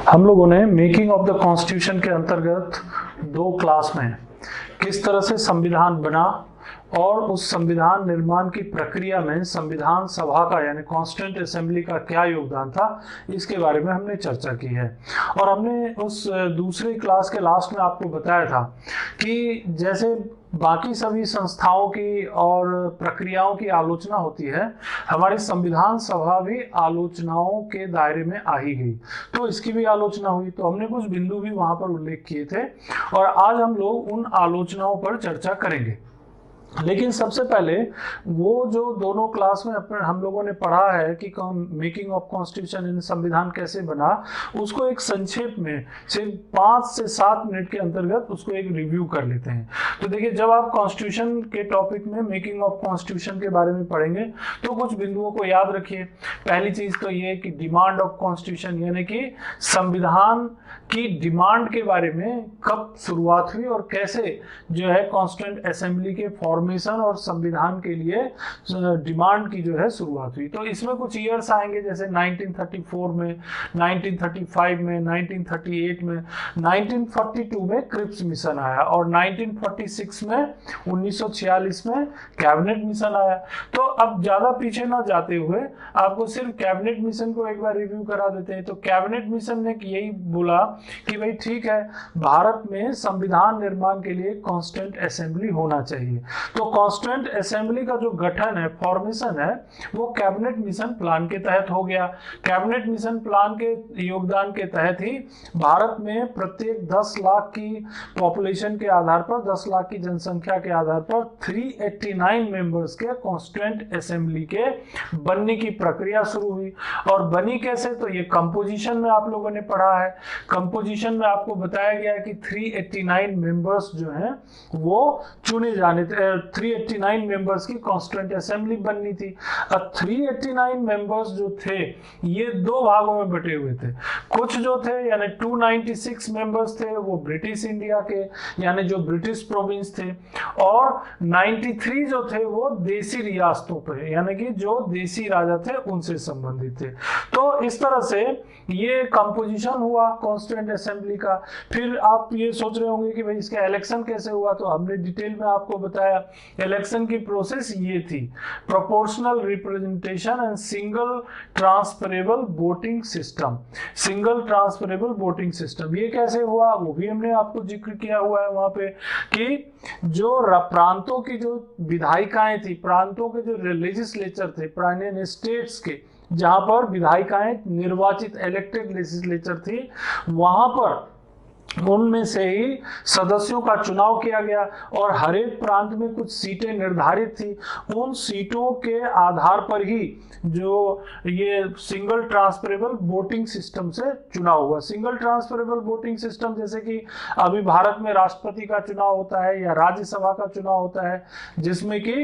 हम लोगों ने मेकिंग ऑफ द कॉन्स्टिट्यूशन के अंतर्गत दो क्लास में किस तरह से संविधान बना और उस संविधान निर्माण की प्रक्रिया में संविधान सभा का यानी कॉन्स्टिट्यूंट असेंबली का क्या योगदान था, इसके बारे में हमने चर्चा की है। और हमने उस दूसरी क्लास के लास्ट में आपको बताया था कि जैसे बाकी सभी संस्थाओं की और प्रक्रियाओं की आलोचना होती है, हमारी संविधान सभा भी आलोचनाओं के दायरे में आ ही गई। तो इसकी भी आलोचना हुई, तो हमने कुछ बिंदु भी वहां पर उल्लेख किए थे और आज हम लोग उन आलोचनाओं पर चर्चा करेंगे। लेकिन सबसे पहले वो जो दोनों क्लास में अपने हम लोगों ने पढ़ा है कि मेकिंग ऑफ कॉन्स्टिट्यूशन इन संविधान कैसे बना, उसको एक संक्षेप में सिर्फ 5 से 7 मिनट के अंतर्गत उसको एक रिव्यू कर लेते हैं। तो देखिए, जब आप कॉन्स्टिट्यूशन के टॉपिक में मेकिंग ऑफ कॉन्स्टिट्यूशन के बारे में पढ़ेंगे तो कुछ बिंदुओं को याद रखिए। पहली चीज तो ये कि डिमांड ऑफ कॉन्स्टिट्यूशन यानी कि संविधान की डिमांड के बारे में कब शुरुआत हुई और कैसे जो है कॉन्स्टिट्यूंट असेंबली के फॉर्मेशन और संविधान के लिए डिमांड की जो है शुरुआत हुई। तो इसमें कुछ ईयर्स आएंगे, जैसे 1934 में, 1935 में, 1938 में, 1942 में क्रिप्स मिशन आया और 1946 में 1946 में कैबिनेट मिशन आया। तो अब ज्यादा पीछे ना जाते हुए आपको सिर्फ कैबिनेट मिशन को एक बार रिव्यू करा देते हैं। तो कैबिनेट मिशन ने यही बोला कि भाई ठीक है, भारत में संविधान निर्माण के लिए कॉन्स्टिट्यूंट असेंबली होना चाहिए। तो कॉन्स्टिट्यूंट असेंबली का जो गठन है, फॉर्मेशन है, वो कैबिनेट मिशन प्लान के तहत हो गया। कैबिनेट मिशन प्लान के योगदान के तहत ही भारत में प्रत्येक 10 लाख की पॉपुलेशन के आधार पर, 10 लाख की जनसंख्या के आधार पर 389 मेंबर्स के कॉन्स्टिट्यूंट असेंबली के बनने की प्रक्रिया शुरू हुई। और बनी कैसे, तो ये कंपोजिशन में आप लोगों ने पढ़ा है। कंपोजिशन में आपको बताया गया है कि 389 मेंबर्स जो हैं वो चुने जाने थे। 389 मेंबर्स की कॉन्स्टिट्यूंट असेंबली बननी थी। अब 389 मेंबर्स जो थे ये दो भागों में बटे हुए थे। कुछ जो थे यानी 296 मेंबर्स थे वो ब्रिटिश इंडिया के यानी जो ब्रिटिश प्रोविंस थे, और 93 जो थे वो देसी रियासतों पे यानी कि जो देसी राजा थे उनसे संबंधित थे। तो इस तरह से ये कंपोजिशन हुआ कॉन्स्टिट्यूंट असेंबली का। फिर आप ये सोच रहे होंगे कि भाई इसका इलेक्शन कैसे हुआ, तो हमने डिटेल में आपको बताया। इलेक्शन की प्रोसेस ये थी, proportional representation and single transferable voting system. Single transferable voting system ये कैसे हुआ वो भी हमने आपको जिक्र किया हुआ है वहां पे कि जो प्रांतों की जो विधायिकाएं थी, प्रांतों के जो लेजिस्लेचर थे, प्रांतीय स्टेट्स के जहां पर विधायिकाएं निर्वाचित इलेक्टेड लेजिस्लेचर थी, वहां पर उनमें से ही सदस्यों का चुनाव किया गया और हर एक प्रांत में कुछ सीटें निर्धारित थी। उन सीटों के आधार पर ही जो ये सिंगल ट्रांसफरेबल वोटिंग सिस्टम से चुनाव हुआ। सिंगल ट्रांसफरेबल वोटिंग सिस्टम जैसे कि अभी भारत में राष्ट्रपति का चुनाव होता है या राज्यसभा का चुनाव होता है, जिसमें कि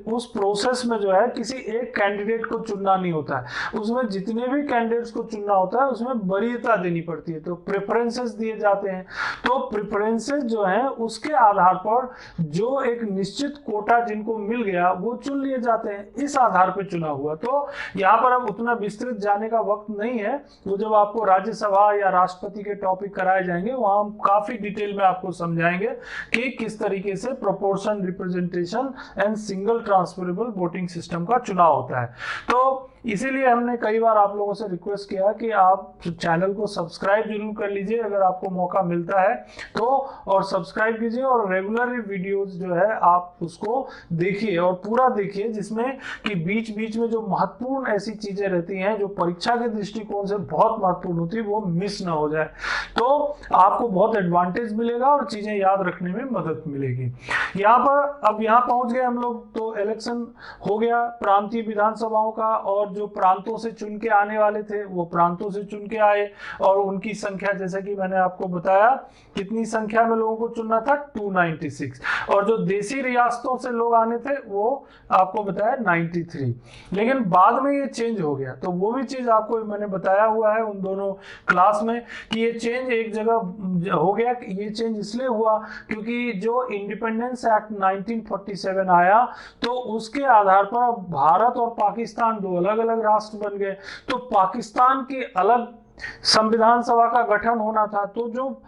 उस प्रोसेस में जो है किसी एक कैंडिडेट को चुनना नहीं होता है, उसमें जितने भी कैंडिडेट्स को चुनना होता है उसमें वरीयता देनी पड़ती है, तो प्रेफरेंसेस दिए जाते हैं। तो प्रेफरेंसेस जो है उसके आधार पर जो एक निश्चित कोटा जिनको मिल गया वो चुन लिए जाते हैं, इस आधार पे चुनाव हुआ। तो यहाँ पर अब उतना विस्तृत जाने का वक्त नहीं है, वो जब आपको राज्यसभा या राष्ट्रपति के टॉपिक कराए जाएंगे वहां हम काफी डिटेल में आपको समझाएंगे कि किस तरीके से proportion representation and single transferable voting system का चुनाव होता है। तो इसीलिए हमने कई बार आप लोगों से रिक्वेस्ट किया कि आप चैनल को सब्सक्राइब जरूर कर लीजिए अगर आपको मौका मिलता है तो, और सब्सक्राइब कीजिए और रेगुलर वीडियोस जो है आप उसको देखिए और पूरा देखिए, जिसमें कि बीच बीच में जो महत्वपूर्ण ऐसी चीजें रहती हैं जो परीक्षा के दृष्टिकोण से बहुत महत्वपूर्ण होती है वो मिस ना हो जाए, तो आपको बहुत एडवांटेज मिलेगा और चीजें याद रखने में मदद मिलेगी। यहाँ पर अब यहाँ पहुंच गए हम लोग, तो इलेक्शन हो गया प्रांतीय विधानसभाओं का, और जो प्रांतों से चुन के आने वाले थे वो प्रांतों से चुन के आए और उनकी संख्या जैसे कि मैंने आपको बताया कितनी संख्या में लोगों को चुनना था, 296, और जो देसी रियासतों से लोग आने थे वो आपको बताया 93। लेकिन बाद में ये चेंज हो गया, तो वो भी चीज आपको मैंने बताया हुआ है उन दोनों क्लास में कि ये चेंज एक जगह हो गया। ये चेंज इसलिए हुआ क्योंकि जो इंडिपेंडेंस एक्ट 1947 आया तो उसके आधार पर भारत और पाकिस्तान दो अलग अलग राष्ट्र बन गए। तो पाकिस्तान की अलग संविधान सभा का गठन होना था, तो जो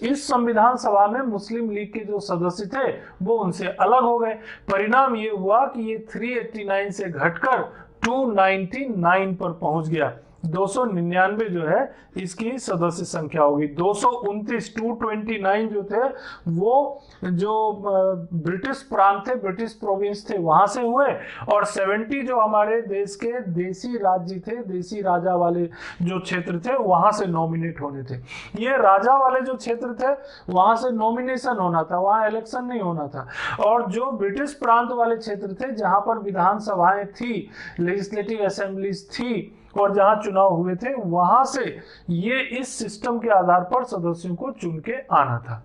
इस संविधान सभा में मुस्लिम लीग के जो सदस्य थे वो उनसे अलग हो गए। परिणाम ये हुआ कि ये 389 से घटकर 299 पर पहुंच गया। 299 जो है इसकी सदस्य संख्या होगी। 229 229 जो थे वो जो ब्रिटिश प्रांत थे, ब्रिटिश प्रोविंस थे, वहां से हुए, और 70 जो हमारे देश के देसी राज्य थे, देसी राजा वाले जो क्षेत्र थे वहां से नॉमिनेट होने थे। ये राजा वाले जो क्षेत्र थे वहां से नॉमिनेशन होना था, वहां इलेक्शन नहीं होना था। और जो ब्रिटिश प्रांत वाले क्षेत्र थे जहां पर विधानसभाएं थी, लेजिस्लेटिव असेंबलीज थी और जहां चुनाव हुए थे, वहां से ये इस सिस्टम के आधार पर सदस्यों को चुन के आना था।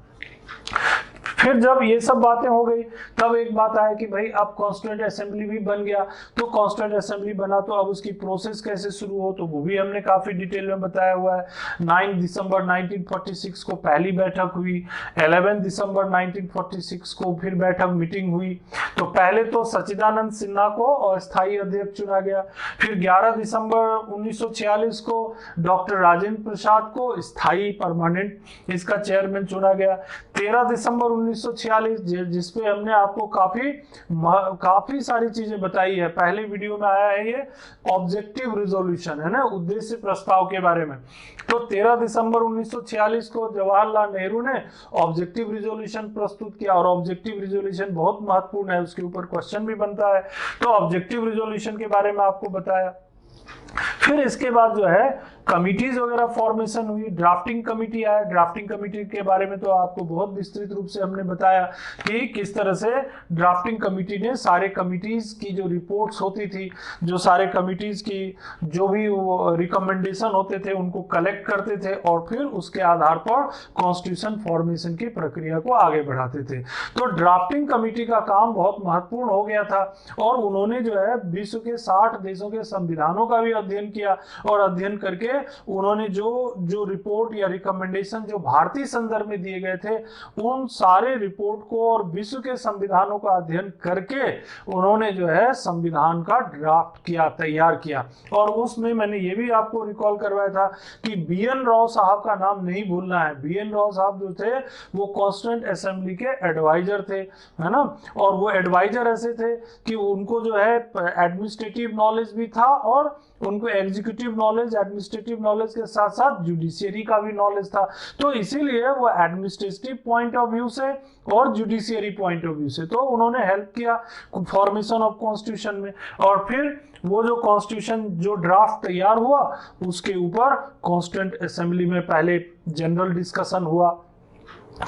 फिर जब ये सब बातें हो गई तब एक बात आया कि भाई अब कॉन्स्टिट्यूएंट असेंबली भी बन गया। तो कॉन्स्टिट्यूएंट असेंबली बना तो अब उसकी प्रोसेस कैसे शुरू हो, तो वो भी हमने काफी डिटेल में बताया हुआ है। 9 दिसंबर 1946 को पहली बैठक हुई, 11 दिसंबर 1946 को फिर बैठक मीटिंग हुई। तो पहले तो सच्चिदानंद सिन्हा को अस्थायी अध्यक्ष चुना गया, फिर 11 दिसंबर 1946 को डॉक्टर राजेंद्र प्रसाद को स्थायी परमानेंट इसका चेयरमैन चुना गया। 13 दिसंबर 1946 जिसपे हमने आपको काफी सारी चीजें बताई है, पहले वीडियो में आया है ये ऑब्जेक्टिव रिजोल्यूशन है ना, उद्देश्य प्रस्ताव के बारे में। तो 13 दिसंबर 1946 को जवाहरलाल नेहरू ने ऑब्जेक्टिव रिजोल्यूशन प्रस्तुत किया, और ऑब्जेक्टिव रिजोल्यूशन बहुत महत्वपूर्ण है, उसके ऊपर क्वेश्चन भी बनता है। तो ऑब्जेक्टिव रिजोल्यूशन के बारे में आपको बताया। फिर इसके बाद जो है कमिटीज वगैरह फॉर्मेशन हुई, ड्राफ्टिंग कमेटी आया। ड्राफ्टिंग कमेटी के बारे में तो आपको बहुत विस्तृत रूप से हमने बताया कि किस तरह से ड्राफ्टिंग कमेटी ने सारे कमिटीज की जो रिपोर्ट्स होती थी, जो सारे कमिटीज की जो भी रिकमेंडेशन होते थे उनको कलेक्ट करते थे और फिर उसके आधार पर कॉन्स्टिट्यूशन फॉर्मेशन की प्रक्रिया को आगे बढ़ाते थे। तो ड्राफ्टिंग कमेटी का काम बहुत महत्वपूर्ण हो गया था, और उन्होंने जो है विश्व के 60 देशों के संविधानों का भी अध्ययन किया, और अध्ययन करके उन्होंने जो रिपोर्ट या रिकमेंडेशन जो भारतीय संदर्भ में दिए गए थे उन सारे रिपोर्ट को और विश्व के संविधानों का अध्ययन करके उन्होंने जो है संविधान का ड्राफ्ट किया, तैयार किया। और उसमें मैंने ये भी आपको रिकॉल करवाया था कि BN राव साहब का नाम नहीं भूलना है। BN राव साहब जो थे वो कॉन्स्टिट्यूएंट असेंबली के एडवाइजर थे, है ना, और वो एडवाइजर ऐसे थे कि उनको जो है एडमिनिस्ट्रेटिव नॉलेज भी था, और उनको एग्जीक्यूटिव नॉलेज, एडमिनिस्ट्रेटिव नॉलेज के साथ साथ जुडिशियरी का भी नॉलेज था। तो इसीलिए वो एडमिनिस्ट्रेटिव पॉइंट ऑफ व्यू से और जुडिशियरी पॉइंट ऑफ व्यू से तो उन्होंने हेल्प किया फॉर्मेशन ऑफ कॉन्स्टिट्यूशन में। और फिर वो जो कॉन्स्टिट्यूशन जो ड्राफ्ट तैयार हुआ उसके ऊपर कॉन्स्टिट्यूएंट असेंबली में पहले जनरल डिस्कशन हुआ,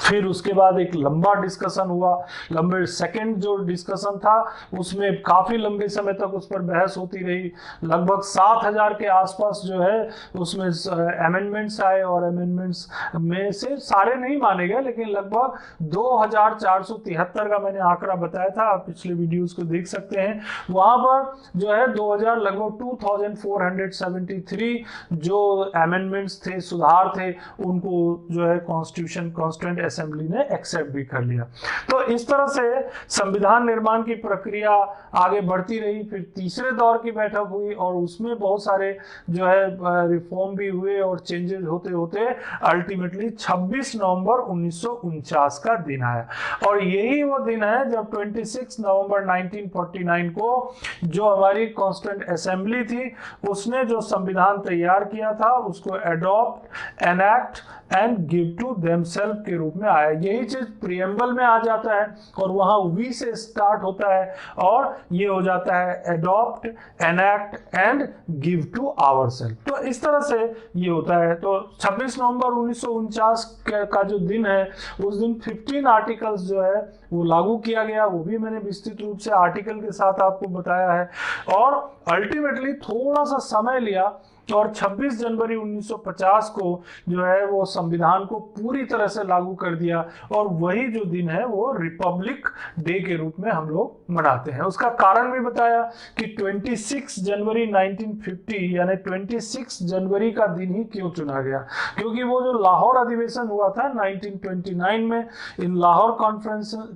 फिर उसके बाद एक लंबा डिस्कशन हुआ। लंबे सेकंड जो डिस्कशन था उसमें काफी लंबे समय तक उस पर बहस होती रही। लगभग 7000 के आसपास जो है उसमें अमेंडमेंट्स आए, और अमेंडमेंट्स में से सारे नहीं माने गए, लेकिन लगभग 2473 का मैंने आंकड़ा बताया था, आप पिछले वीडियोस को देख सकते हैं। वहां पर जो है 2000 लगभग 2473 जो अमेंडमेंट्स थे, सुधार थे, उनको जो है कॉन्स्टिट्यूएंट असेंबली ने एक्सेप्ट भी कर लिया। तो इस तरह से संविधान निर्माण की प्रक्रिया आगे बढ़ती रही। फिर तीसरे दौर की बैठक हुई और उसमें बहुत सारे जो है रिफॉर्म भी हुए और चेंजेस होते होते अल्टीमेटली 26 नवंबर 1949 का दिन आया। और यही वो दिन है जब 26 नवंबर 1949 को जो हमारी कॉन्स्टिट्यूएंट असेंबली थी उसने जो संविधान तैयार किया था उसको adopt, enact and give to themselves के रूप में आया। यही चीज प्रियम्बल में आ जाता है और वहां वी से स्टार्ट होता है और ये हो जाता है adopt, enact and give to ourselves. तो इस तरह से ये होता है। तो 26 नवंबर 1949 का जो दिन है उस दिन 15 आर्टिकल्स जो है वो लागू किया गया। वो भी मैंने विस्तृत रूप से आर्टिकल के साथ आपको बताया है। और अल्टीमेटली थोड़ा सा समय लिया और 26 जनवरी 1950 को जो है वो संविधान को पूरी तरह से लागू कर दिया। और वही जो दिन है वो रिपब्लिक डे के रूप में हम लोग मनाते हैं। उसका कारण भी बताया कि 26 जनवरी 1950 यानी 26 जनवरी का दिन ही क्यों चुना गया, क्योंकि वो जो लाहौर अधिवेशन हुआ था 1929 में, इन Lahore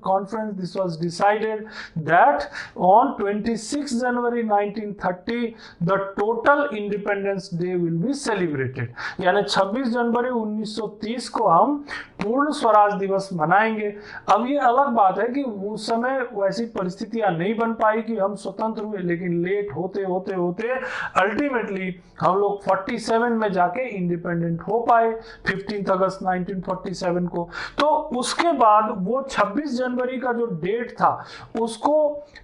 conference, this was decided that on 26 January 1930 the total Independence Day will be celebrated. यानी 26 जनवरी 1930 को हम पूर्ण स्वराज दिवस मनाएंगे। अब ये अलग बात है कि उस समय वैसी परिस्थितियां नहीं बन पाई कि हम स्वतंत्र हुए, लेकिन लेट होते होते होते अल्टीमेटली हम लोग 47 में जाके इंडिपेंडेंट हो पाए 15 अगस्त 1947 को। तो उसके बाद वो 26 जनवरी का जो डेट था उसको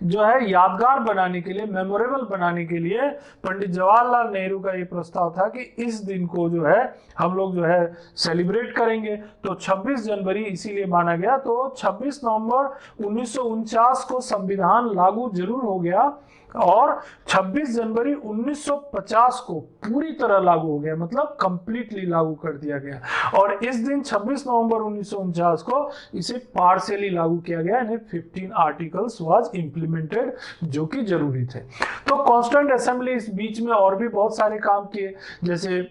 जो है यादगार बनाने के लिए, मेमोरेबल बनाने के लिए पंडित जवाहरलाल नेहरू का ये प्रस्ताव था कि इस दिन को जो है हम लोग जो है सेलिब्रेट करेंगे। तो 26 जनवरी इसीलिए माना गया। तो 26 नवंबर 1949 को संविधान लागू जरूर हो गया और 26 जनवरी 1950 को पूरी तरह लागू हो गया, मतलब कंप्लीटली लागू कर दिया गया। और इस दिन 26 नवंबर 1949 को इसे पार्शियली लागू किया गया, यानी 15 आर्टिकल्स वाज इंप्लीमेंटेड, जो कि जरूरी थे। तो कॉन्स्टिट्यूएंट असेंबली इस बीच में और भी बहुत सारे काम किए, जैसे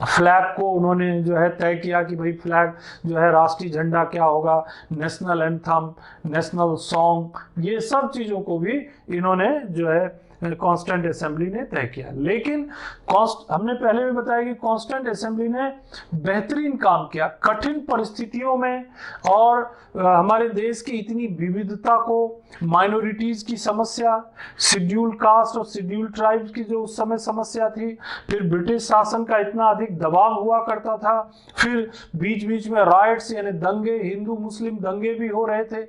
फ्लैग को उन्होंने जो है तय किया कि भाई फ्लैग जो है राष्ट्रीय झंडा क्या होगा, नेशनल एंथम, नेशनल सॉन्ग, ये सब चीजों को भी इन्होंने जो है कॉन्स्टिट्यूएंट असेंबली ने तय किया। लेकिन हमने पहले भी बताया कि कॉन्स्टिट्यूएंट असेंबली ने बेहतरीन काम किया कठिन परिस्थितियों में, और हमारे देश की इतनी विविधता को, माइनॉरिटीज की समस्या, शेड्यूल कास्ट और शेड्यूल ट्राइब्स की जो उस समय समस्या थी, फिर ब्रिटिश शासन का इतना अधिक दबाव हुआ करता था, फिर बीच बीच में राइट्स यानी दंगे, हिंदू मुस्लिम दंगे भी हो रहे थे,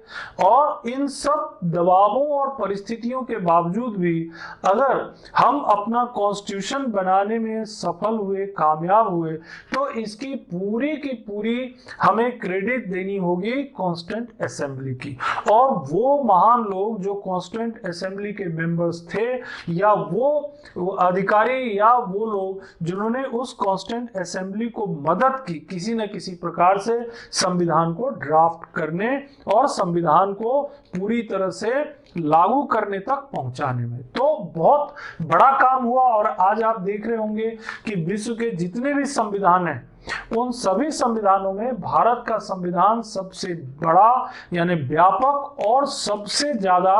और इन सब दबावों और परिस्थितियों के बावजूद भी अगर हम अपना कॉन्स्टिट्यूशन बनाने में सफल हुए, कामयाब हुए, तो इसकी पूरी की पूरी हमें क्रेडिट देनी होगी कॉन्स्टिट्यूएंट असेंबली की। और वो महान लोग जो कॉन्स्टिट्यूएंट असेंबली के मेंबर्स थे, या वो अधिकारी, या वो लोग जिन्होंने उस कॉन्स्टिट्यूएंट असेंबली को मदद की किसी न किसी प्रकार से संविधान को ड्राफ्ट करने और संविधान को पूरी तरह से लागू करने तक पहुंचाने में। तो बहुत बड़ा काम हुआ। और आज आप देख रहे होंगे कि विश्व के जितने भी संविधान हैं, उन सभी संविधानों में भारत का संविधान सबसे बड़ा यानी व्यापक और सबसे ज्यादा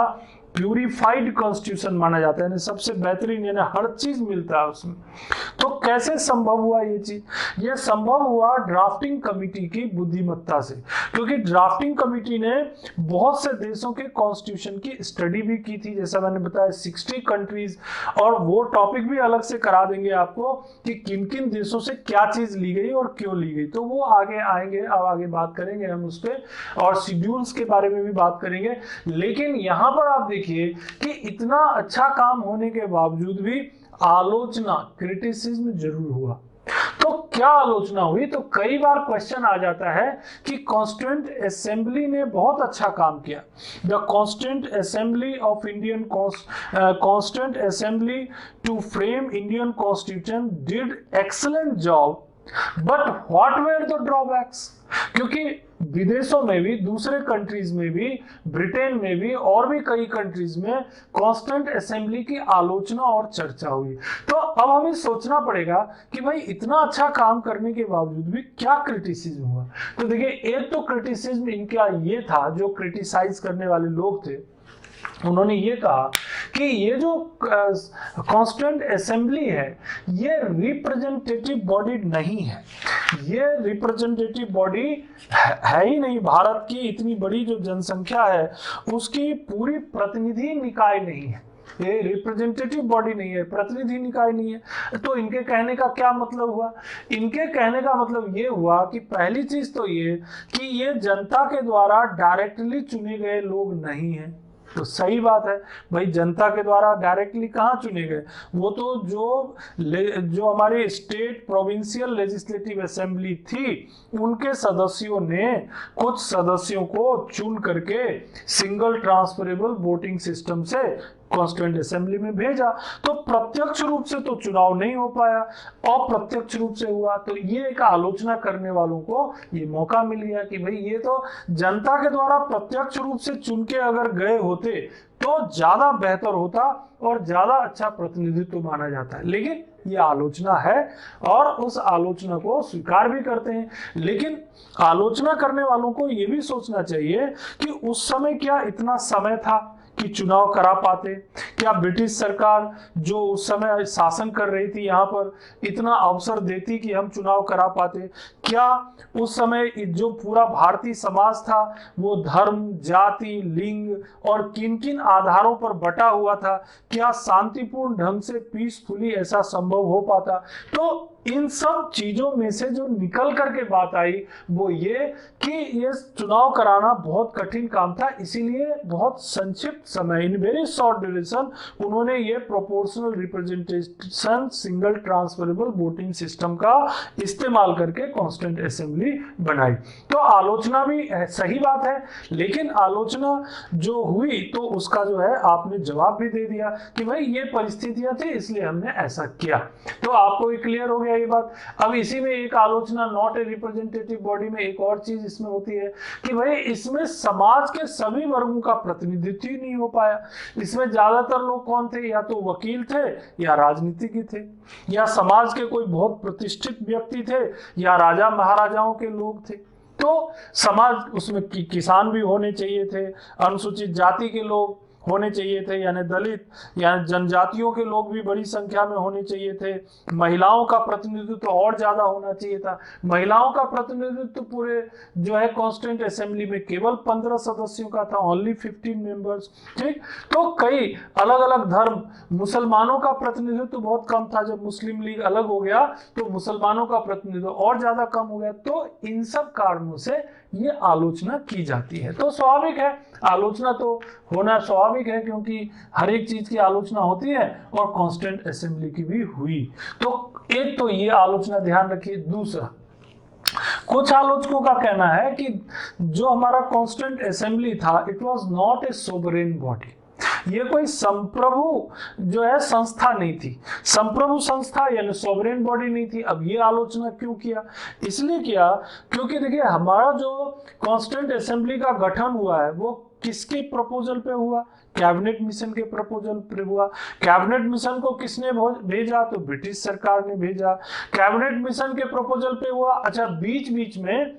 प्यूरिफाइड कॉन्स्टिट्यूशन माना जाता है, यानी सबसे बेहतरीन, यानी हर चीज मिलता है उसमें। तो कैसे संभव हुआ ये चीज? ये संभव हुआ ड्राफ्टिंग कमिटी की बुद्धिमत्ता से, क्योंकि ड्राफ्टिंग कमिटी ने बहुत से देशों के कॉन्स्टिट्यूशन की स्टडी भी की थी, जैसा मैंने बताया 60 कंट्रीज, और वो टॉपिक भी अलग से करा देंगे आपको कि किन किन देशों से क्या चीज ली गई और क्यों ली गई। तो वो आगे आएंगे, अब आगे बात करेंगे हम उस पर, और शेड्यूल्स के बारे में भी बात करेंगे। लेकिन यहाँ पर आप देखिए कि इतना अच्छा काम होने के बावजूद भी आलोचना, क्रिटिसिज्म जरूर हुआ। तो क्या आलोचना हुई? तो कई बार क्वेश्चन आ जाता है कि कॉन्स्टिट्यूएंट असेंबली ने बहुत अच्छा काम किया। The constituent assembly of Indian constituent assembly to frame Indian constitution did excellent job, but what were the drawbacks? क्योंकि विदेशों में भी, दूसरे कंट्रीज में भी, ब्रिटेन में भी और भी कई कंट्रीज में कॉन्स्टिट्यूएंट असेंबली की आलोचना और चर्चा हुई। तो अब हमें सोचना पड़ेगा कि भाई इतना अच्छा काम करने के बावजूद भी क्या क्रिटिसिज्म हुआ। तो देखिए, एक तो क्रिटिसिज्म इनका ये था, जो क्रिटिसाइज करने वाले लोग थे उन्होंने ये कहा कि ये जो कॉन्स्टिट्यूएंट असेंबली है ये रिप्रेजेंटेटिव बॉडी नहीं है, ये रिप्रेजेंटेटिव बॉडी है ही नहीं। भारत की इतनी बड़ी जो जनसंख्या है उसकी पूरी प्रतिनिधि निकाय नहीं है, ये रिप्रेजेंटेटिव बॉडी नहीं है, प्रतिनिधि निकाय नहीं है। तो इनके कहने का क्या मतलब हुआ? इनके कहने का मतलब ये हुआ कि पहली चीज तो ये कि ये जनता के द्वारा डायरेक्टली चुने गए लोग नहीं हैं। तो सही बात है भाई, जनता के द्वारा डायरेक्टली कहाँ चुने गए? वो तो जो हमारी स्टेट प्रोविंशियल लेजिस्लेटिव असेंबली थी उनके सदस्यों ने कुछ सदस्यों को चुन करके सिंगल ट्रांसफरेबल वोटिंग सिस्टम से कॉन्स्टिट्यूएंट असेंबली में भेजा। तो प्रत्यक्ष रूप से तो चुनाव नहीं हो पाया, अप्रत्यक्ष रूप से हुआ। तो ये एक आलोचना करने वालों को ये मौका मिल गया कि भाई ये तो जनता के द्वारा प्रत्यक्ष रूप से चुन के अगर गए होते होते तो ज्यादा बेहतर होता और ज्यादा अच्छा प्रतिनिधित्व माना जाता है। लेकिन ये आलोचना है और उस आलोचना को स्वीकार भी करते हैं। लेकिन आलोचना करने वालों को ये भी सोचना चाहिए कि उस समय क्या इतना समय था कि चुनाव करा पाते? क्या ब्रिटिश सरकार जो उस समय शासन कर रही थी यहाँ पर इतना अवसर देती कि हम चुनाव करा पाते? क्या उस समय जो पूरा भारतीय समाज था वो धर्म, जाति, लिंग और किन किन आधारों पर बटा हुआ था, क्या शांतिपूर्ण ढंग से पीसफुली ऐसा संभव हो पाता? तो इन सब चीजों में से जो निकल करके बात आई वो ये कि ये चुनाव कराना बहुत कठिन काम था, इसीलिए बहुत संक्षिप्त समय, इन वेरी शॉर्ट ड्यूरेशन, उन्होंने ये proportional representation single transferable voting system का इस्तेमाल करके कॉन्स्टिट्यूएंट असेंबली बनाई। तो आलोचना भी सही बात है, लेकिन आलोचना जो हुई तो उसका जो है आपने जवाब भी दे दिया कि भाई ये परिस्थितियां थी इसलिए हमने ऐसा किया। तो आपको ये क्लियर हो गया ये बात। अब इसी में एक आलोचना नॉट ए रिप्रेजेंटेटिव बॉडी में एक और चीज इसमें होती है कि भाई इसमें समाज के सभी वर्गों का प्रतिनिधित्व ही नहीं हो पाया। इसमें ज्यादातर लोग कौन थे? या तो वकील थे या राजनीतिज्ञ थे या समाज के कोई बहुत प्रतिष्ठित व्यक्ति थे या राजा महाराजाओं के लोग थे। तो समाज उसमें किसान भी होने चाहिए थे, अनुसूचित जाति के लोग होने चाहिए थे, यानी दलित यानी जनजातियों के लोग भी बड़ी संख्या में होने चाहिए थे, महिलाओं का प्रतिनिधित्व और ज्यादा होना चाहिए था। महिलाओं का प्रतिनिधित्व पूरे जो है कॉन्स्टिट्यूएंट असेंबली में केवल 15 सदस्यों का था, ओनली 15 मेंबर्स। ठीक, तो कई अलग अलग धर्म, मुसलमानों का प्रतिनिधित्व बहुत कम था, जब मुस्लिम लीग अलग हो गया तो मुसलमानों का प्रतिनिधित्व और ज्यादा कम हो गया। तो इन सब कारणों से ये आलोचना की जाती है। तो स्वाभाविक है, आलोचना तो होना स्वाभाविक है, क्योंकि हर एक चीज की आलोचना होती है और कॉन्स्टिट्यूएंट असेंबली की भी हुई। तो एक तो ये आलोचना ध्यान रखिए। दूसरा, कुछ आलोचकों का कहना है कि जो हमारा कॉन्स्टिट्यूएंट असेंबली था, it was not a sovereign body. ये कोई संप्रभु जो है संस्था नहीं थी, संप्रभु संस्था यानी सोवरेन बॉडी नहीं थी। अब ये आलोचना क्यों किया? इसलिए किया क्योंकि देखिए हमारा जो कॉन्स्टिट्यूएंट असेंबली का गठन हुआ है वो किसके प्रपोजल पे हुआ? कैबिनेट मिशन के प्रपोजल पे हुआ। कैबिनेट मिशन को किसने भेजा? तो ब्रिटिश सरकार ने भेजा। कैबिनेट मिशन के प्रपोजल पे हुआ। अच्छा, बीच बीच में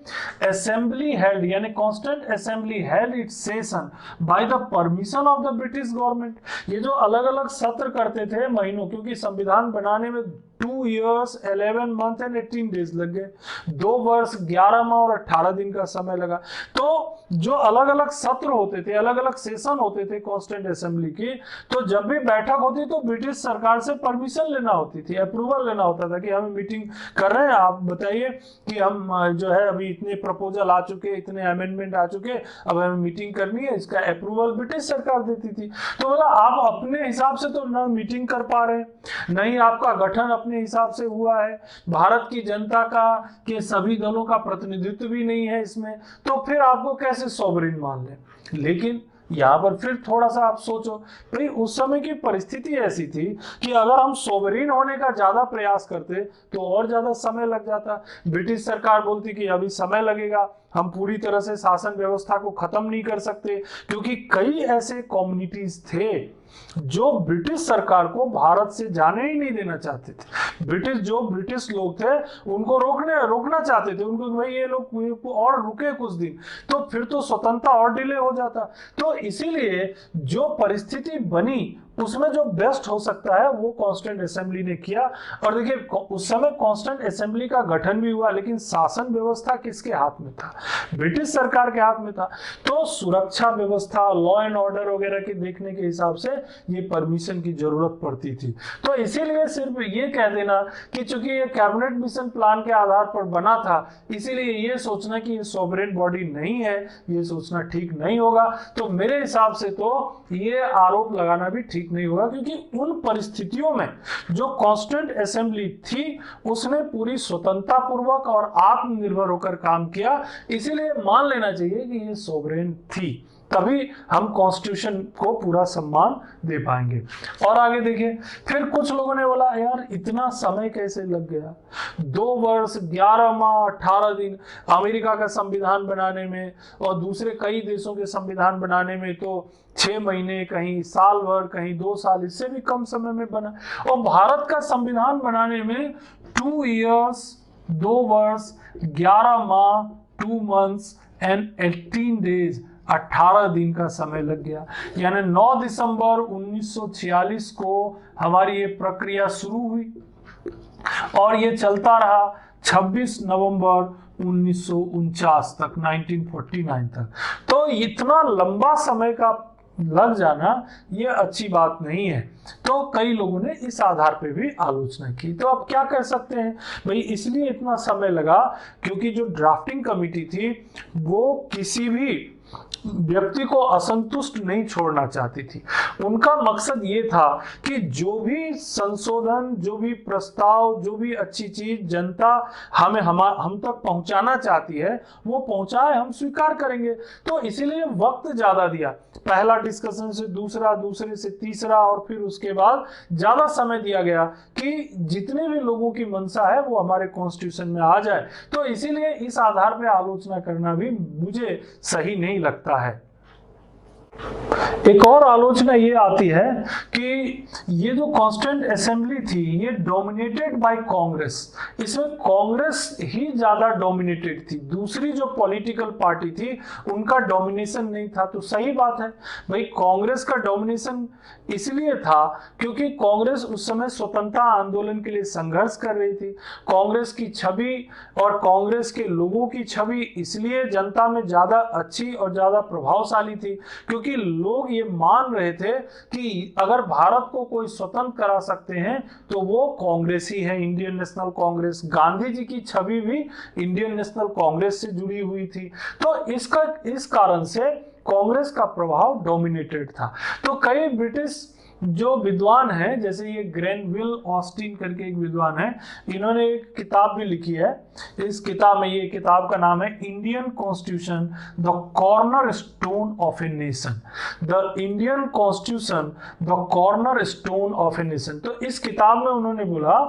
असेंबली हेल्ड यानी constituent assembly held it's session by the permission of the British government. ये जो अलग अलग सत्र करते थे महीनों, क्योंकि संविधान बनाने में 2 years 11 months and 18 days लग गए, 2 वर्ष 11 माह और 18 दिन का समय लगा। तो जो अलग अलग सत्र होते थे, अलग अलग सेशन होते थे कॉन्स्टिट्यूएंट असेंबली की, तो जब भी बैठक होती तो ब्रिटिश सरकार से परमिशन लेना होती थी, अप्रूवल लेना होता था कि हम मीटिंग कर रहे हैं, आप बताइए कि हम जो है अभी इतने प्रपोजल आ चुके, इतने अमेंडमेंट आ चुके, अब हमें मीटिंग करनी है, इसका अप्रूवल ब्रिटिश सरकार देती थी। तो बोला आप अपने हिसाब से तो ना मीटिंग कर पा रहे, नहीं आपका गठन अपने हिसाब से हुआ है, भारत की जनता का के सभी दलों का प्रतिनिधित्व भी नहीं है इसमें, तो फिर आपको कैसे सोवरेन मान लें? लेकिन यहाँ पर फिर थोड़ा सा आप सोचो, भाई उस समय की परिस्थिति ऐसी थी कि अगर हम सोवरेन होने का ज्यादा प्रयास करते तो और ज्यादा समय लग जाता। ब्रिटिश सरकार बोलती कि अभी समय लगेगा, हम पूरी तरह से शासन व्यवस्था को खत्म नहीं कर सकते, क्योंकि कई ऐसे कम्युनिटीज थे जो ब्रिटिश सरकार को भारत से जाने ही नहीं देना चाहते थे। ब्रिटिश लोग थे उनको रोकना चाहते थे, उनको भाई ये लोग और रुके कुछ दिन तो फिर तो स्वतंत्रता और डिले हो जाता। तो इसीलिए जो परिस्थिति बनी उसमें जो बेस्ट हो सकता है वो कॉन्स्टिट्यूएंट असेंबली ने किया। और देखिए उस समय कॉन्स्टिट्यूएंट असेंबली का गठन भी हुआ, लेकिन शासन व्यवस्था किसके हाथ में था? ब्रिटिश सरकार के हाथ में था। तो सुरक्षा व्यवस्था, लॉ एंड ऑर्डर वगैरह के देखने के हिसाब से ये परमिशन की जरूरत पड़ती थी। तो इसीलिए सिर्फ ये कह देना कि चूंकि ये कैबिनेट मिशन प्लान के आधार पर बना था, इसीलिए ये सोचना कि ये सोवरेन बॉडी नहीं है, ये सोचना ठीक नहीं होगा। तो मेरे हिसाब से तो ये आरोप लगाना भी ठीक नहीं होगा, क्योंकि उन परिस्थितियों में जो कॉन्स्टिट्यूएंट असेंबली थी उसने पूरी स्वतंत्रता पूर्वक और आत्मनिर्भर होकर काम किया, इसीलिए मान लेना चाहिए कि ये सोवरेन थी। तभी हम कॉन्स्टिट्यूशन को पूरा सम्मान दे पाएंगे। और आगे देखिए, फिर कुछ लोगों ने बोला यार इतना समय कैसे लग गया, 2 वर्ष 11 माह 18 दिन अमेरिका का संविधान बनाने में, और दूसरे कई देशों के संविधान बनाने में तो 6 महीने, कहीं साल भर, कहीं 2 साल, इससे भी कम समय में बना। और भारत का संविधान बनाने में 2 years 2 वर्ष 11 माह 2 months एंड 18 days 18 दिन का समय लग गया। यानी 9 दिसंबर 1946 को हमारी ये प्रक्रिया शुरू हुई और ये चलता रहा 26 नवंबर 1949 तक, 1949 तक। तो इतना लंबा समय का लग जाना ये अच्छी बात नहीं है। तो कई लोगों ने इस आधार पे भी आलोचना की। तो अब क्या कह सकते हैं भाई, इसलिए इतना समय लगा क्योंकि जो ड्राफ्टिंग कमेटी थी वो किसी भी व्यक्ति को असंतुष्ट नहीं छोड़ना चाहती थी। उनका मकसद ये था कि जो भी संशोधन, जो भी प्रस्ताव, जो भी अच्छी चीज जनता हम तक पहुंचाना चाहती है वो पहुंचाए, हम स्वीकार करेंगे। तो इसीलिए वक्त ज्यादा दिया, पहला डिस्कशन से दूसरा, दूसरे से तीसरा, और फिर उसके बाद ज्यादा समय दिया गया कि जितने भी लोगों की मंशा है वो हमारे कॉन्स्टिट्यूशन में आ जाए। तो इसीलिए इस आधार पर आलोचना करना भी मुझे सही नहीं लगता है। एक और आलोचना ये आती है कि ये जो कॉन्स्टिट्यूएंट असेंबली थी ये डोमिनेटेड बाय कांग्रेस, इसमें कांग्रेस ही ज्यादा डोमिनेटेड थी, दूसरी जो पॉलिटिकल पार्टी थी उनका डोमिनेशन नहीं था। तो सही बात है भाई, कांग्रेस का डोमिनेशन इसलिए था क्योंकि कांग्रेस उस समय स्वतंत्रता आंदोलन के लिए संघर्ष कर रही थी। कांग्रेस की छवि और कांग्रेस के लोगों की छवि इसलिए जनता में ज्यादा अच्छी और ज्यादा प्रभावशाली थी क्योंकि लोग ये मान रहे थे कि अगर भारत को कोई स्वतंत्र करा सकते हैं तो वो कांग्रेस ही है, इंडियन नेशनल कांग्रेस। गांधी जी की छवि भी इंडियन नेशनल कांग्रेस से जुड़ी हुई थी। तो इस कारण से कांग्रेस का प्रभाव डोमिनेटेड था। तो कई ब्रिटिश जो विद्वान हैं, जैसे ये ग्रेनविल ऑस्टिन करके एक विद्वान है, इन्होंने एक किताब भी लिखी है। इस किताब में, ये किताब का नाम है Indian constitution the corner stone of a nation, the Indian constitution the corner stone of a nation. तो इस किताब में उन्होंने बोला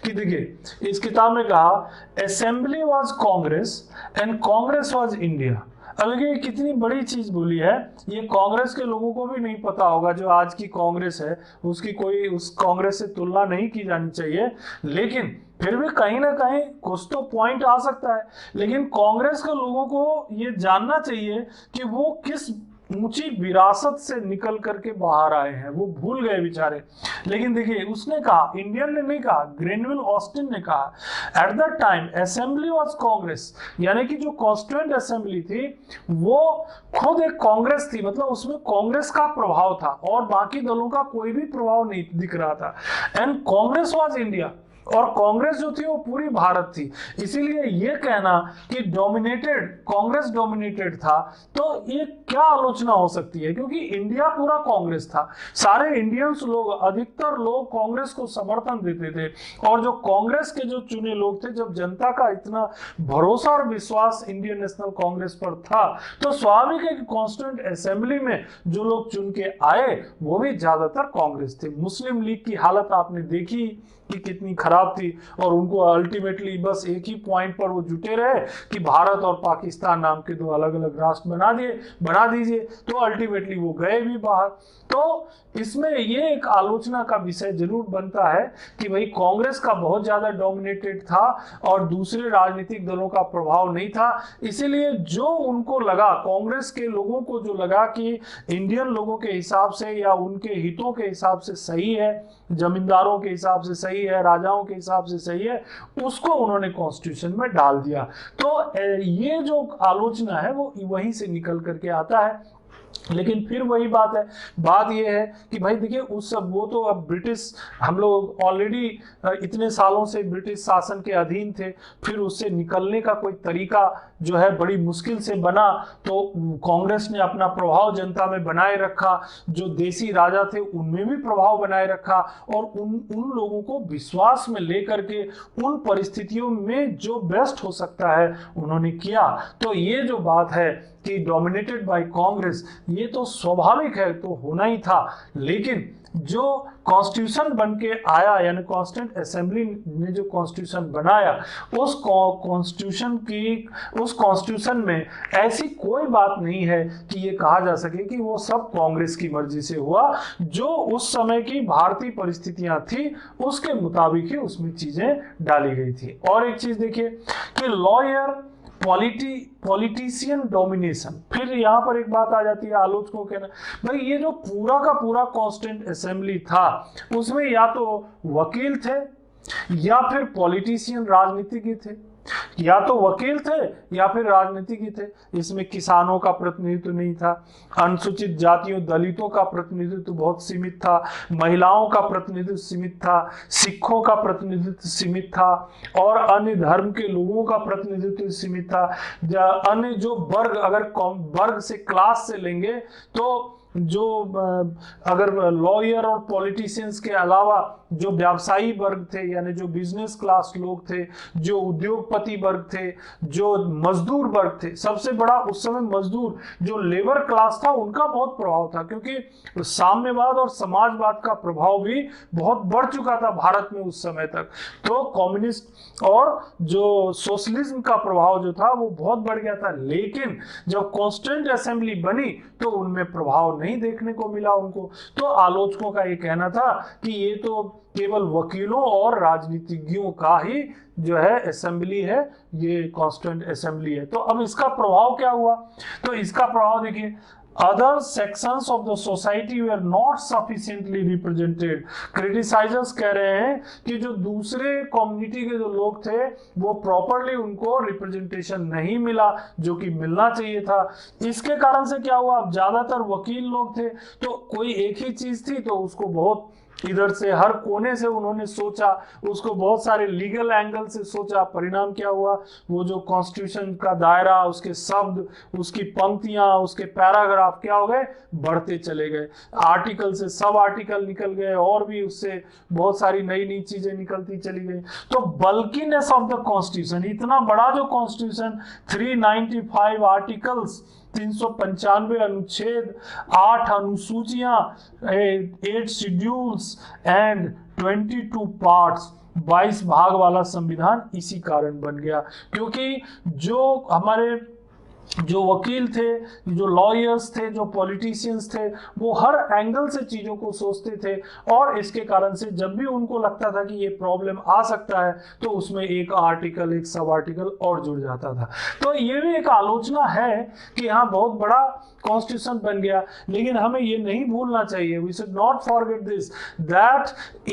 कि देखिए, इस किताब में कहा assembly was Congress and Congress was India. अब ये कितनी बड़ी चीज बोली है, ये कांग्रेस के लोगों को भी नहीं पता होगा। जो आज की कांग्रेस है उसकी कोई उस कांग्रेस से तुलना नहीं की जानी चाहिए, लेकिन फिर भी कहीं ना कहीं कुछ तो पॉइंट आ सकता है। लेकिन कांग्रेस के लोगों को ये जानना चाहिए कि वो किस ऊंची विरासत से निकल करके बाहर आए हैं, वो भूल गए बेचारे। लेकिन देखिए, उसने कहा, इंडियन ने नहीं कहा, ग्रेनविल ऑस्टिन ने कहा, at that time assembly was Congress, यानी कि जो कॉन्स्टिट्यूएंट असेंबली थी वो खुद एक कांग्रेस थी, मतलब उसमें कांग्रेस का प्रभाव था और बाकी दलों का कोई भी प्रभाव नहीं दिख रहा था। एंड कांग्रेस वाज इंडिया, और कांग्रेस जो थी वो पूरी भारत थी। इसीलिए ये कहना कि डोमिनेटेड, कांग्रेस डोमिनेटेड था, तो ये क्या आलोचना हो सकती है, क्योंकि इंडिया पूरा कांग्रेस था। सारे इंडियंस लोग, अधिकतर लोग कांग्रेस को समर्थन देते थे, और जो कांग्रेस के जो चुने लोग थे, जब जनता का इतना भरोसा और विश्वास इंडियन नेशनल कांग्रेस पर था, तो स्वाभाविक है कि कॉन्स्टिट्यूएंट असेंबली में जो लोग चुन के आए वो भी ज्यादातर कांग्रेस थे। मुस्लिम लीग की हालत आपने देखी कि कितनी खराब थी, और उनको अल्टीमेटली बस एक ही पॉइंट पर वो जुटे रहे कि भारत और पाकिस्तान नाम के 2 अलग अलग राष्ट्र बना दीजिए, तो अल्टीमेटली वो गए भी बाहर। तो इसमें ये एक आलोचना का विषय जरूर बनता है कि भाई कांग्रेस का बहुत ज्यादा डोमिनेटेड था और दूसरे राजनीतिक दलों का प्रभाव नहीं था। इसीलिए जो उनको लगा, कांग्रेस के लोगों को जो लगा कि इंडियन लोगों के हिसाब से या उनके हितों के हिसाब से सही है, जमींदारों के हिसाब से सही है, राजाओं के हिसाब से सही है, उसको उन्होंने कॉन्स्टिट्यूशन में डाल दिया। तो ये जो आलोचना है वो वहीं से निकल करके आता है। लेकिन फिर वही बात है, बात यह है कि भाई देखिए, उस सब वो तो अब ब्रिटिश, हम लोग ऑलरेडी इतने सालों से ब्रिटिश शासन के अधीन थे, फिर उससे निकलने का कोई तरीका जो है बड़ी मुश्किल से बना। तो कांग्रेस ने अपना प्रभाव जनता में बनाए रखा, जो देसी राजा थे उनमें भी प्रभाव बनाए रखा, और उन लोगों को विश्वास में लेकर के उन परिस्थितियों में जो बेस्ट हो सकता है उन्होंने किया। तो ये जो बात है कि डोमिनेटेड बाय कांग्रेस, ये तो स्वाभाविक है, तो होना ही था। लेकिन जो कॉन्स्टिट्यूशन बन के आया, यानी कॉन्स्टिट्यूंट असेंबली ने जो कॉन्स्टिट्यूशन बनाया, उस कॉन्स्टिट्यूशन में ऐसी कोई बात नहीं है कि ये कहा जा सके कि वो सब कांग्रेस की मर्जी से हुआ। जो उस समय की भारतीय परिस्थितियां थी उसके मुताबिक ही उसमें चीजें डाली गई थी। और एक चीज देखिए कि लॉयर पॉलिटिशियन डोमिनेशन, फिर यहां पर एक बात आ जाती है आलोचकों के ना, भाई ये जो पूरा का पूरा कॉन्स्टिट्यूंट असेंबली था उसमें या तो वकील थे या फिर पॉलिटिशियन राजनीतिज्ञ थे, या तो वकील थे या फिर राजनीतिज्ञ थे। इसमें किसानों का प्रतिनिधित्व नहीं था, अनुसूचित जातियों दलितों का प्रतिनिधित्व बहुत सीमित था, महिलाओं का प्रतिनिधित्व सीमित था, सिखों का प्रतिनिधित्व सीमित था, और अन्य धर्म के लोगों का प्रतिनिधित्व सीमित था। अन्य जो वर्ग, अगर वर्ग से क्लास से लेंगे तो जो अगर लॉयर और पॉलिटिशियंस के अलावा जो व्यवसायी वर्ग थे, यानी जो बिजनेस क्लास लोग थे, जो उद्योगपति वर्ग थे, जो मजदूर वर्ग थे, सबसे बड़ा उस समय मजदूर जो लेबर क्लास था उनका बहुत प्रभाव था, क्योंकि साम्यवाद और समाजवाद का प्रभाव भी बहुत बढ़ चुका था भारत में उस समय तक। तो कम्युनिस्ट और जो सोशलिज्म का प्रभाव जो था वो बहुत बढ़ गया था। लेकिन जब कॉन्स्टिट्यूंट असेंबली बनी तो उनमें प्रभाव नहीं देखने को मिला उनको। तो आलोचकों का ये कहना था कि ये तो केवल वकीलों और राजनीतिज्ञों का ही जो है असेंबली है, ये कॉन्स्टिट्यूंट असेंबली है। तो अब इसका प्रभाव क्या हुआ, तो इसका प्रभाव देखिए, other sections of the society were not sufficiently represented। Criticisers कह रहे हैं कि जो दूसरे कम्युनिटी के जो लोग थे वो प्रॉपरली उनको रिप्रेजेंटेशन नहीं मिला जो कि मिलना चाहिए था। इसके कारण से क्या हुआ, अब ज्यादातर वकील लोग थे तो कोई एक ही चीज थी तो उसको बहुत इधर से हर कोने से उन्होंने सोचा, उसको बहुत सारे लीगल एंगल से सोचा। परिणाम क्या हुआ, वो जो कॉन्स्टिट्यूशन का दायरा, उसके शब्द, उसकी पंक्तियां, उसके पैराग्राफ क्या हो गए, बढ़ते चले गए। आर्टिकल से सब आर्टिकल निकल गए और भी उससे बहुत सारी नई नई चीजें निकलती चली गई। तो बल्कीनेस ऑफ द कॉन्स्टिट्यूशन, इतना बड़ा जो कॉन्स्टिट्यूशन, 395 आर्टिकल्स, 395 अनुच्छेद, 8 अनुसूचियां, 8 शेड्यूल्स एंड 22 पार्ट्स, 22 भाग वाला संविधान इसी कारण बन गया। क्योंकि जो हमारे जो वकील थे, जो लॉयर्स थे, जो पॉलिटिशियंस थे, वो हर एंगल से चीजों को सोचते थे, और इसके कारण से जब भी उनको लगता था कि ये प्रॉब्लम आ सकता है तो उसमें एक आर्टिकल, एक सब आर्टिकल और जुड़ जाता था। तो ये भी एक आलोचना है कि हाँ बहुत बड़ा कॉन्स्टिट्यूशन बन गया। लेकिन हमें ये नहीं भूलना चाहिए, we should not forget this, that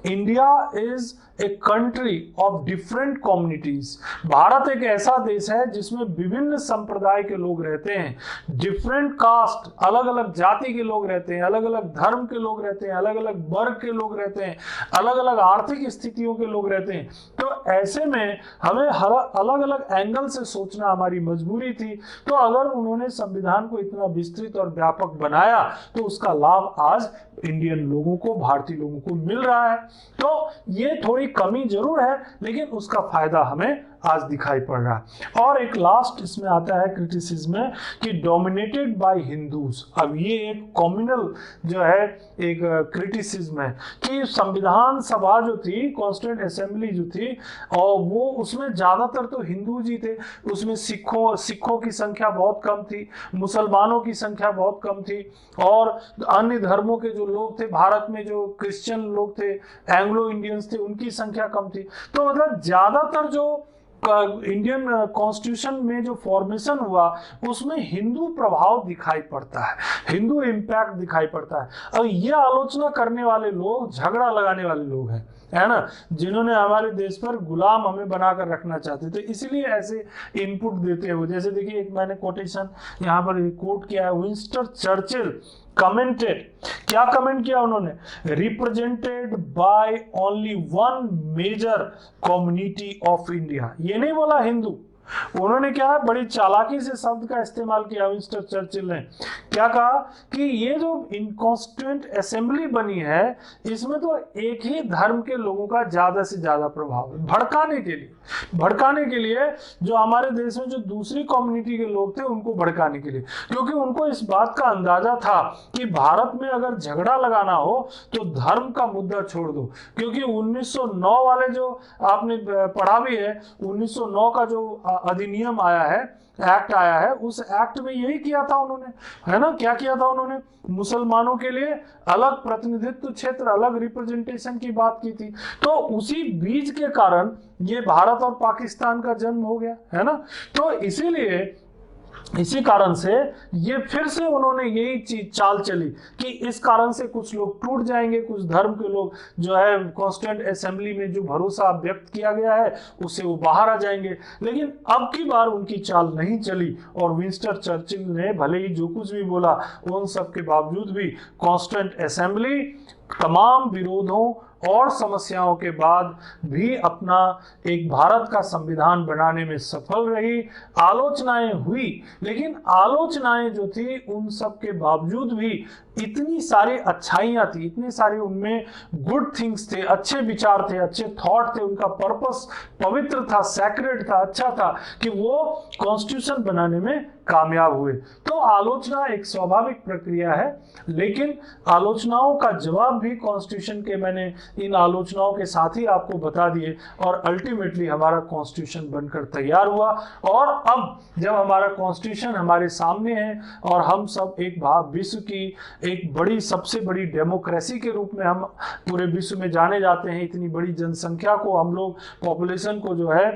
India is a country of different communities. Bharat एक ऐसा देश है जिसमें विभिन्न संप्रदाय के लोग रहते हैं, डिफरेंट कास्ट, अलग अलग जाति के लोग रहते हैं, अलग अलग धर्म के लोग रहते हैं, अलग अलग वर्ग के लोग रहते हैं, अलग अलग आर्थिक स्थितियों के लोग रहते हैं। तो ऐसे में हमें हर अलग अलग एंगल से सोचना हमारी मजबूरी थी। तो अगर उन्होंने संविधान को इतना विस्तृत और व्यापक बनाया तो उसका लाभ आज इंडियन लोगों को, भारतीय लोगों को मिल रहा है। तो ये थोड़ी कमी जरूर है लेकिन उसका फायदा हमें आज दिखाई पड़ रहा है। और एक लास्ट इसमें आता है क्रिटिसिज्म में कि डोमिनेटेड बाय हिंदूज। अब ये एक कॉम्युनल जो है एक क्रिटिसिज्म है कि संविधान सभा जो थी, कॉन्स्टिट्यूंट असेंबली जो थी, और वो उसमें ज्यादातर तो हिंदू जी थे, उसमें सिखों की संख्या बहुत कम थी, मुसलमानों की संख्या बहुत कम थी, और अन्य धर्मों के जो लोग थे, भारत में जो क्रिश्चियन लोग थे, एंग्लो इंडियंस थे, उनकी संख्या कम थी। तो मतलब ज्यादातर जो इंडियन कॉन्स्टिट्यूशन में जो फॉर्मेशन हुआ उसमें हिंदू प्रभाव दिखाई पड़ता है, हिंदू इम्पैक्ट दिखाई पड़ता है। और ये आलोचना करने वाले लोग झगड़ा लगाने वाले लोग हैं, है ना, जिन्होंने हमारे देश पर गुलाम हमें बनाकर रखना चाहते थे, इसलिए ऐसे इनपुट देते हो। जैसे देखिए एक मैंने कोटेशन यहाँ पर कोट किया है, विंस्टन चर्चिल कमेंटेड, क्या कमेंट किया उन्होंने, represented by only one major community of India. ये नहीं बोला हिंदू, उन्होंने क्या है, बड़ी चालाकी से शब्द का इस्तेमाल किया विंस्टन चर्चिल ने। क्या कहा कि ये जो इनकॉन्स्टिट्यूएंट असेंबली बनी है, इसमें तो एक ही धर्म के लोगों का ज्यादा से ज्यादा प्रभाव है, भड़काने के लिए जो हमारे देश में जो दूसरी कम्युनिटी के लोग थे उनको भड़काने के लिए, क्योंकि उनको इस बात का अंदाजा था कि भारत में अगर झगड़ा लगाना हो तो धर्म का मुद्दा छोड़ दो। क्योंकि 1909 वाले जो आपने पढ़ा भी है, 1909 का जो अधिनियम आया है, एक्ट आया है, उस एक्ट में यही किया था उन्होंने, है ना, क्या किया था उन्होंने, मुसलमानों के लिए अलग प्रतिनिधित्व क्षेत्र, अलग रिप्रेजेंटेशन की बात की थी। तो उसी बीज के कारण ये भारत और पाकिस्तान का जन्म हो गया, है ना। तो इसीलिए इसी कारण से ये फिर से उन्होंने यही चीज चाल चली कि इस कारण से कुछ लोग टूट जाएंगे, कुछ धर्म के लोग जो है कॉन्स्टिट्यूएंट असेंबली में जो भरोसा व्यक्त किया गया है उससे वो बाहर आ जाएंगे। लेकिन अब की बार उनकी चाल नहीं चली और विंस्टन चर्चिल ने भले ही जो कुछ भी बोला, उन सब के बावजूद भी कॉन्स्टिट्यूएंट असेंबली तमाम विरोधों और समस्याओं के बाद भी अपना एक भारत का संविधान बनाने में सफल रही। आलोचनाएं हुई, लेकिन आलोचनाएं जो थी उन सब के बावजूद भी इतनी सारी अच्छाइयां थी, इतने सारे उनमें गुड थिंग्स थे, अच्छे विचार थे, अच्छे थॉट थे, उनका पर्पस पवित्र था, सैक्रेड था, अच्छा था कि वो कॉन्स्टिट्यूशन बनाने में कामयाब हुए। तो आलोचना एक स्वाभाविक प्रक्रिया है, लेकिन आलोचनाओं का जवाब भी कॉन्स्टिट्यूशन के मैंने इन आलोचनाओं के साथ ही आपको बता दिए और अल्टीमेटली हमारा कॉन्स्टिट्यूशन बनकर तैयार हुआ। और अब जब हमारा कॉन्स्टिट्यूशन हमारे सामने है और हम सब एक विश्व की एक बड़ी, सबसे बड़ी डेमोक्रेसी के रूप में हम पूरे विश्व में जाने जाते हैं, इतनी बड़ी जनसंख्या को हम लोग, पॉपुलेशन को जो है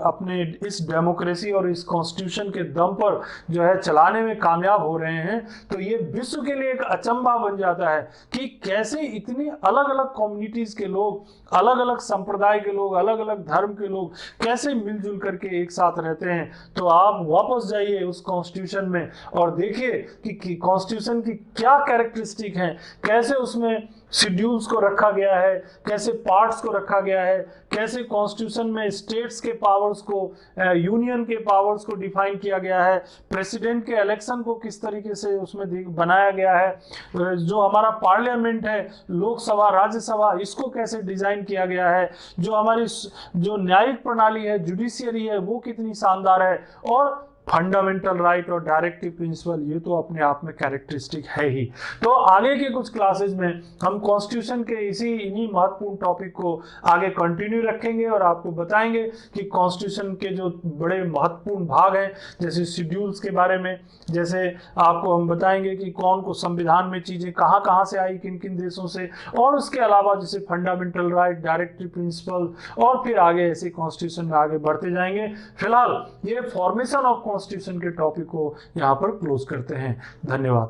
अपने इस डेमोक्रेसी और इस कॉन्स्टिट्यूशन के दम पर जो है चलाने में कामयाब हो रहे हैं, तो ये विश्व के लिए एक अचंभा बन जाता है कि कैसे इतनी अलग अलग कम्युनिटीज के लोग, अलग अलग संप्रदाय के लोग, अलग अलग धर्म के लोग कैसे मिलजुल करके एक साथ रहते हैं। तो आप वापस जाइए उस कॉन्स्टिट्यूशन में और देखिए कि कॉन्स्टिट्यूशन की क्या कैरेक्टरिस्टिक हैं, कैसे उसमें शेड्यूल्स को रखा गया है, कैसे पार्ट्स को रखा गया है, कैसे कॉन्स्टिट्यूशन में स्टेट्स के पावर्स को, यूनियन के पावर्स को डिफाइन किया गया है, प्रेसिडेंट के इलेक्शन को किस तरीके से उसमें बनाया गया है, जो हमारा पार्लियामेंट है, लोकसभा, राज्यसभा, इसको कैसे डिजाइन किया गया है, जो हमारी जो न्यायिक प्रणाली है, जुडिशियरी है, वो कितनी शानदार है, और फंडामेंटल राइट और डायरेक्टिव प्रिंसिपल, ये तो अपने आप में कैरेक्टरिस्टिक है ही। तो आगे के कुछ क्लासेस में हम कॉन्स्टिट्यूशन के इन्हीं महत्वपूर्ण टॉपिक को आगे कंटिन्यू रखेंगे और आपको बताएंगे कि कॉन्स्टिट्यूशन के जो बड़े महत्वपूर्ण भाग हैं, जैसे शेड्यूल्स के बारे में, जैसे आपको हम बताएंगे कि कौन को संविधान में चीजें कहाँ कहाँ से आई, किन किन देशों से, और उसके अलावा जैसे फंडामेंटल राइट, डायरेक्टिव प्रिंसिपल, और फिर आगे ऐसे कॉन्स्टिट्यूशन में आगे बढ़ते जाएंगे। फिलहाल ये फॉर्मेशन ऑफ कॉन्स्टिट्यूशन के टॉपिक को यहाँ पर क्लोज करते हैं। धन्यवाद।